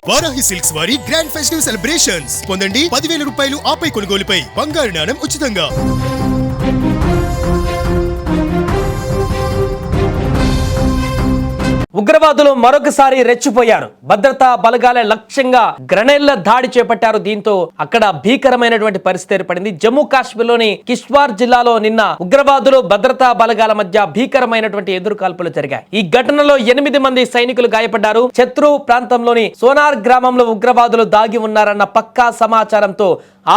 Varahi silks వారి grand festive celebrations పొందండి 10,000 రూపాయలు ఆపై కొనుగోలుపై బంగారు నాణెం ఉచితంగా. ఉగ్రవాదులు మరొకసారి రెచ్చిపోయారు. భద్రతా బలగాల లక్ష్యంగా గ్రెనేడ్ల దాడి చేపట్టారు. దీంతో అక్కడ భీకరమైనటువంటి పరిస్థితి ఏర్పడింది. జమ్మూ కాశ్మీర్లోని కిష్వార్ జిల్లాలో నిన్న ఉగ్రవాదులు భద్రతా బలగాల మధ్య భీకరమైనటువంటి ఎదురుకాల్పులు జరిగాయి. ఈ ఘటనలో 8 మంది సైనికులు గాయపడ్డారు. శత్రు ప్రాంతంలోని సోనార్ గ్రామంలో ఉగ్రవాదులు దాగి ఉన్నారన్న పక్కా సమాచారంతో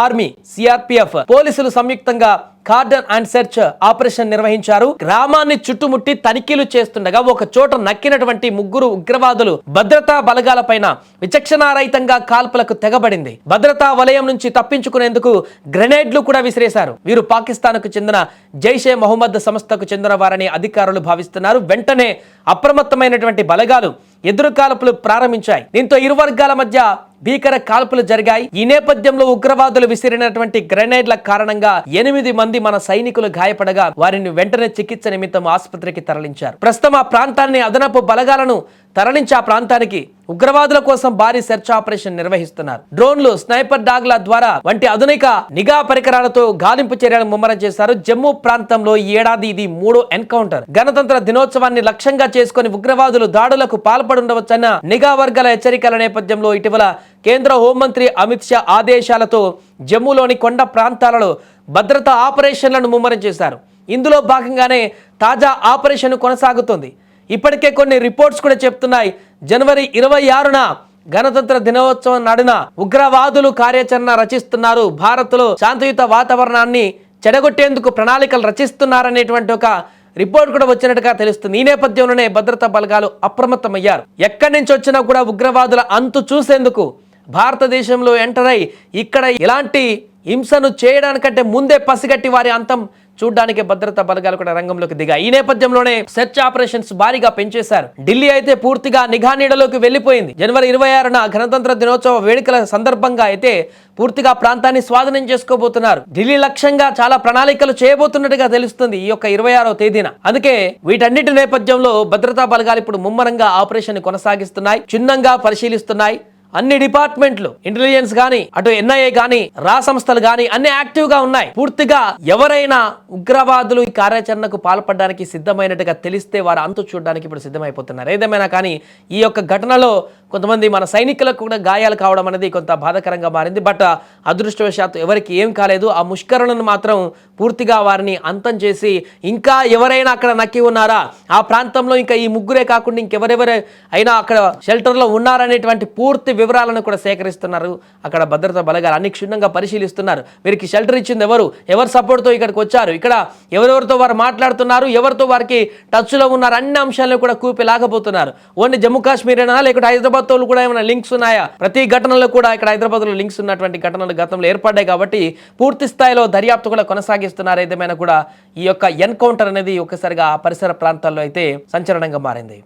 ఆర్మీ, సిఆర్పిఎఫ్, పోలీసులు సంయుక్తంగా కార్డన్ అండ్ సెర్చ్ ఆపరేషన్ నిర్వహించారు. గ్రామాన్ని చుట్టుముట్టి తనిఖీలు చేస్తుండగా ఒక చోట నక్కినటువంటి 3 ఉగ్రవాదులు భద్రతా బలగాల పైన విచక్షణారహితంగా కాల్పులకు తెగబడింది. భద్రతా వలయం నుంచి తప్పించుకునేందుకు గ్రెనేడ్లు కూడా విసిరేశారు. వీరు పాకిస్తాన్ కు చెందిన జైషే మొహమ్మద్ సంస్థకు చెందిన వారని అధికారులు భావిస్తున్నారు. వెంటనే అప్రమత్తమైనటువంటి బలగాలు ఎదురు కాల్పులు ప్రారంభించాయి. దీంతో ఇరు వర్గాల మధ్య భీకర కాల్పులు జరిగాయి. ఈ నేపథ్యంలో ఉగ్రవాదులు విసిరినటువంటి గ్రెనేడ్ల కారణంగా 8 మంది మన సైనికులు గాయపడగా వారిని వెంటనే చికిత్స నిమిత్తం ఆసుపత్రికి తరలించారు. ప్రస్తుతం ఆ ప్రాంతాన్ని అదనపు బలగాలను తరలించి ఆ ప్రాంతానికి ఉగ్రవాదుల కోసం భారీ సెర్చ్ ఆపరేషన్ నిర్వహిస్తున్నారు. డ్రోన్లు, స్నైపర్ డాగ్ల ద్వారా వంటి ఆధునిక నిఘా పరికరాలతో గాలింపు చర్యలు ముమ్మరం చేశారు. జమ్మూ ప్రాంతంలో ఈ ఏడాది ఇది 3వ ఎన్కౌంటర్. గణతంత్ర దినోత్సవాన్ని లక్ష్యంగా చేసుకుని ఉగ్రవాదులు దాడులకు పాల్పడుండవచ్చన్న నిఘా వర్గాల హెచ్చరికల నేపథ్యంలో ఇటీవల కేంద్ర హోంమంత్రి అమిత్ షా ఆదేశాలతో జమ్మూలోని కొండ ప్రాంతాలలో భద్రతా ఆపరేషన్లను ముమ్మరం చేశారు. ఇందులో భాగంగానే తాజా ఆపరేషన్ కొనసాగుతుంది. ఇప్పటికే కొన్ని రిపోర్ట్స్ కూడా చెప్తున్నాయి. జనవరి 26న గణతంత్ర దినోత్సవం నాడున ఉగ్రవాదులు కార్యాచరణ రచిస్తున్నారు. భారత్లో శాంతియుత వాతావరణాన్ని చెడగొట్టేందుకు ప్రణాళికలు రచిస్తున్నారనేటువంటి ఒక రిపోర్ట్ కూడా వచ్చినట్టుగా తెలుస్తుంది. ఈ నేపథ్యంలోనే భద్రతా బలగాలు అప్రమత్తమయ్యారు. ఎక్కడి నుంచి వచ్చినా కూడా ఉగ్రవాదుల అంతు చూసేందుకు భారతదేశంలో ఎంటర్ అయి ఇక్కడ ఇలాంటి హింసను చేయడానికంటే ముందే పసిగట్టి వారి అంతం చూడడానికి భద్రతా బలగాలు కూడా రంగంలోకి దిగాయి. ఈ నేపథ్యంలోనే సెర్చ్ ఆపరేషన్స్ భారీగా పెంచేశారు. ఢిల్లీ అయితే పూర్తిగా నిఘా నీడలోకి వెళ్లిపోయింది. జనవరి 26న గణతంత్ర దినోత్సవ వేడుకల సందర్భంగా అయితే పూర్తిగా ప్రాంతాన్ని స్వాధీనం చేసుకోబోతున్నారు. ఢిల్లీ లక్ష్యంగా చాలా ప్రణాళికలు చేయబోతున్నట్టుగా తెలుస్తుంది ఈ యొక్క 26వ తేదీన. అందుకే వీటన్నిటి నేపథ్యంలో భద్రతా బలగాలు ఇప్పుడు ముమ్మరంగా ఆపరేషన్ కొనసాగిస్తున్నాయి, క్షుణ్ణంగా పరిశీలిస్తున్నాయి. అన్ని డిపార్ట్మెంట్లు, ఇంటెలిజెన్స్ గానీ, అటు ఎన్ఐఏ గానీ, రా సంస్థలు గానీ అన్ని యాక్టివ్ గా ఉన్నాయి. పూర్తిగా ఎవరైనా ఉగ్రవాదులు ఈ కార్యాచరణకు పాల్పడడానికి సిద్ధమైనట్టుగా తెలిస్తే వారు అంతు చూడడానికి ఇప్పుడు సిద్ధమైపోతున్నారు. ఏదేమైనా కానీ ఈ యొక్క ఘటనలో కొంతమంది మన సైనికులకు కూడా గాయాలు కావడం అనేది కొంత బాధాకరంగా మారింది. బట్ అదృష్టవశాత్తు ఎవరికి ఏం కాలేదు. ఆ ముష్కరులను మాత్రం పూర్తిగా వారిని అంతం చేసి ఇంకా ఎవరైనా అక్కడ నక్కి ఉన్నారా, ఆ ప్రాంతంలో ఇంకా ఈ 3 కాకుండా ఇంకెవరెవరు అయినా అక్కడ షెల్టర్లో ఉన్నారనేటువంటి పూర్తి వివరాలను కూడా సేకరిస్తున్నారు. అక్కడ భద్రతా బలగాలు అన్ని క్షుణ్ణంగా పరిశీలిస్తున్నారు. వీరికి షెల్టర్ ఇచ్చింది ఎవరు సపోర్ట్తో ఇక్కడికి వచ్చారు, ఇక్కడ ఎవరెవరితో వారు మాట్లాడుతున్నారు, ఎవరితో వారికి టచ్లో ఉన్నారు, అన్ని అంశాలను కూడా కూపిలాగబోతున్నారు. ఓన్లీ జమ్మూ కాశ్మీరేనా లేకపోతే హైదరాబాద్ తో కూడా ఏమైనా లింక్స్ ఉన్నాయా? ప్రతి ఘటనలో కూడా ఇక్కడ హైదరాబాద్ లో లింక్స్ ఉన్నటువంటి ఘటనలు గతంలో ఏర్పడ్డాయి కాబట్టి పూర్తి స్థాయిలో దర్యాప్తు కూడా కొనసాగిస్తున్నారు. ఏదేమైనా కూడా ఈ యొక్క ఎన్కౌంటర్ అనేది ఒక్కసారిగా ఆ పరిసర ప్రాంతాల్లో అయితే సంచలనంగా మారింది.